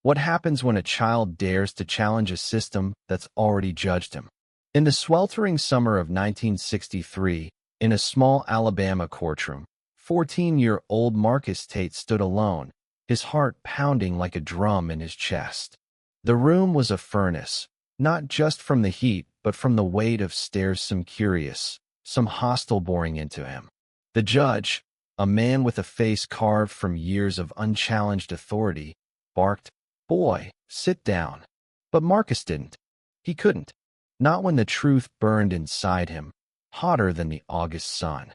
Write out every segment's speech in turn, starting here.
What happens when a child dares to challenge a system that's already judged him? In the sweltering summer of 1963, in a small Alabama courtroom, 14-year-old Marcus Tate stood alone, his heart pounding like a drum in his chest. The room was a furnace, not just from the heat, but from the weight of stares, some curious, some hostile, boring into him. The judge, a man with a face carved from years of unchallenged authority, barked, "Boy, sit down." But Marcus didn't. He couldn't. Not when the truth burned inside him, hotter than the August sun.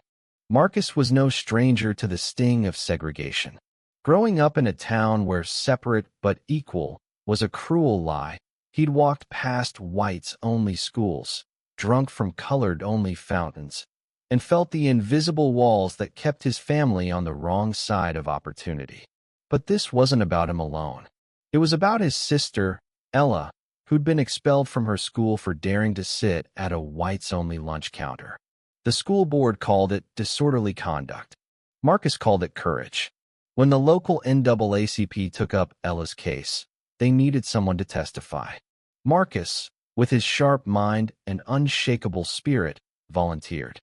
Marcus was no stranger to the sting of segregation. Growing up in a town where separate but equal was a cruel lie, he'd walked past whites-only schools, drunk from colored-only fountains, and felt the invisible walls that kept his family on the wrong side of opportunity. But this wasn't about him alone. It was about his sister, Ella, who'd been expelled from her school for daring to sit at a whites-only lunch counter. The school board called it disorderly conduct. Marcus called it courage. When the local NAACP took up Ella's case, they needed someone to testify. Marcus, with his sharp mind and unshakable spirit, volunteered.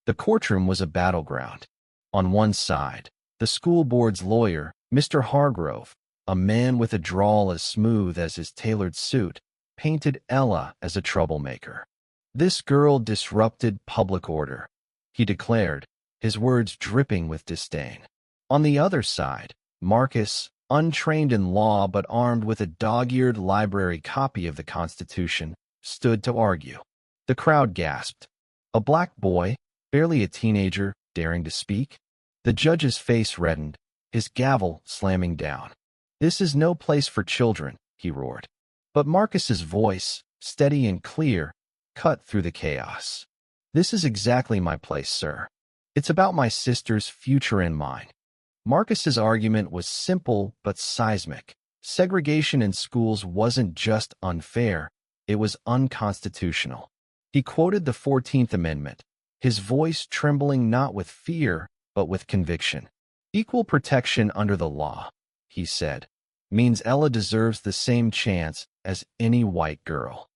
The courtroom was a battleground. On one side, the school board's lawyer, Mr. Hargrove, a man with a drawl as smooth as his tailored suit, painted Ella as a troublemaker. "This girl disrupted public order," he declared, his words dripping with disdain. On the other side, Marcus, untrained in law but armed with a dog-eared library copy of the Constitution, stood to argue. The crowd gasped. A black boy, barely a teenager, daring to speak? The judge's face reddened, his gavel slamming down. "This is no place for children," he roared. But Marcus's voice, steady and clear, cut through the chaos. "This is exactly my place, sir. It's about my sister's future and mine." Marcus's argument was simple but seismic. Segregation in schools wasn't just unfair, it was unconstitutional. He quoted the 14th Amendment, his voice trembling not with fear, but with conviction. "Equal protection under the law," he said, "means Ella deserves the same chance as any white girl."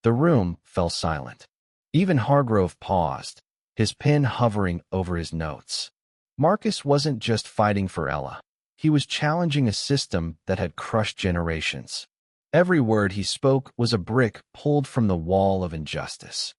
The room fell silent. Even Hargrove paused, his pen hovering over his notes. Marcus wasn't just fighting for Ella. He was challenging a system that had crushed generations. Every word he spoke was a brick pulled from the wall of injustice.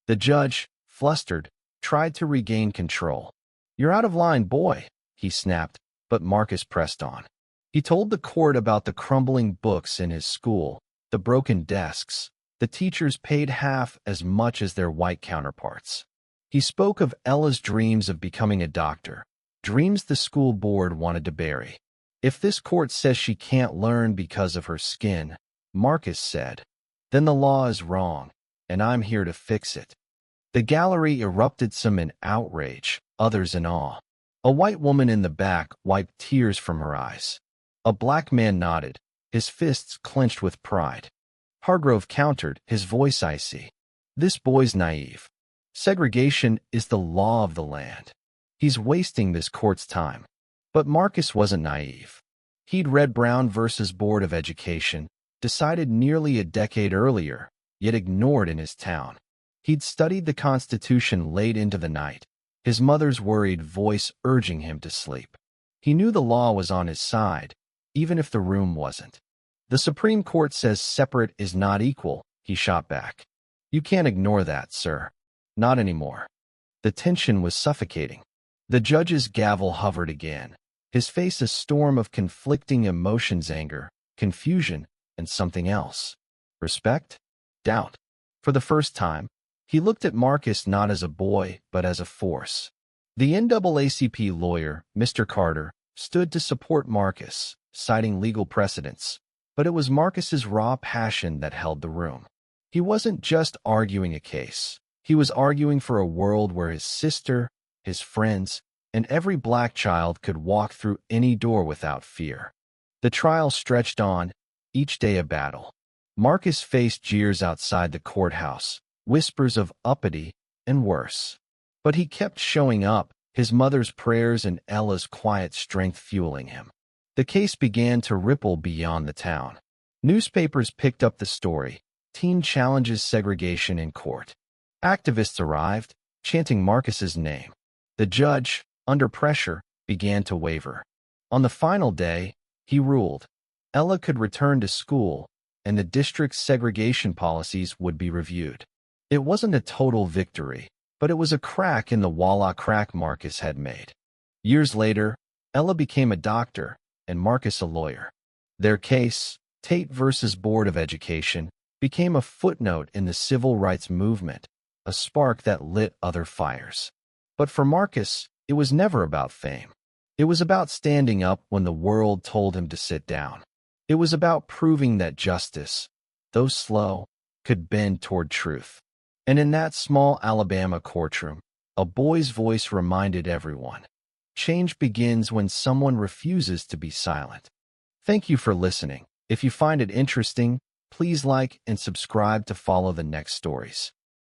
The judge, flustered, tried to regain control. "You're out of line, boy," he snapped, but Marcus pressed on. He told the court about the crumbling books in his school, the broken desks, the teachers paid half as much as their white counterparts. He spoke of Ella's dreams of becoming a doctor, dreams the school board wanted to bury. "If this court says she can't learn because of her skin," Marcus said, "then the law is wrong, and I'm here to fix it." The gallery erupted, some in outrage, others in awe. A white woman in the back wiped tears from her eyes. A black man nodded, his fists clenched with pride. Hargrove countered, his voice icy. "This boy's naive. Segregation is the law of the land. He's wasting this court's time." But Marcus wasn't naive. He'd read Brown versus Board of Education, decided nearly a decade earlier, yet ignored in his town. He'd studied the Constitution late into the night, his mother's worried voice urging him to sleep. He knew the law was on his side, even if the room wasn't. "The Supreme Court says separate is not equal," he shot back. "You can't ignore that, sir. Not anymore." The tension was suffocating. The judge's gavel hovered again, his face a storm of conflicting emotions: anger, confusion, and something else. Respect? Doubt. For the first time, he looked at Marcus not as a boy, but as a force. The NAACP lawyer, Mr. Carter, stood to support Marcus, citing legal precedents. But it was Marcus's raw passion that held the room. He wasn't just arguing a case. He was arguing for a world where his sister, his friends, and every black child could walk through any door without fear. The trial stretched on, each day a battle. Marcus faced jeers outside the courthouse, whispers of uppity and worse. But he kept showing up, his mother's prayers and Ella's quiet strength fueling him. The case began to ripple beyond the town. Newspapers picked up the story. Teen challenges segregation in court. Activists arrived, chanting Marcus's name. The judge, under pressure, began to waver. On the final day, he ruled. Ella could return to school, and the district's segregation policies would be reviewed. It wasn't a total victory, but it was a crack in the wall Marcus had made. Years later, Ella became a doctor, and Marcus a lawyer. Their case, Tate versus Board of Education, became a footnote in the civil rights movement, a spark that lit other fires. But for Marcus, it was never about fame. It was about standing up when the world told him to sit down. It was about proving that justice, though slow, could bend toward truth. And in that small Alabama courtroom, a boy's voice reminded everyone. Change begins when someone refuses to be silent. Thank you for listening. If you find it interesting, please like and subscribe to follow the next stories.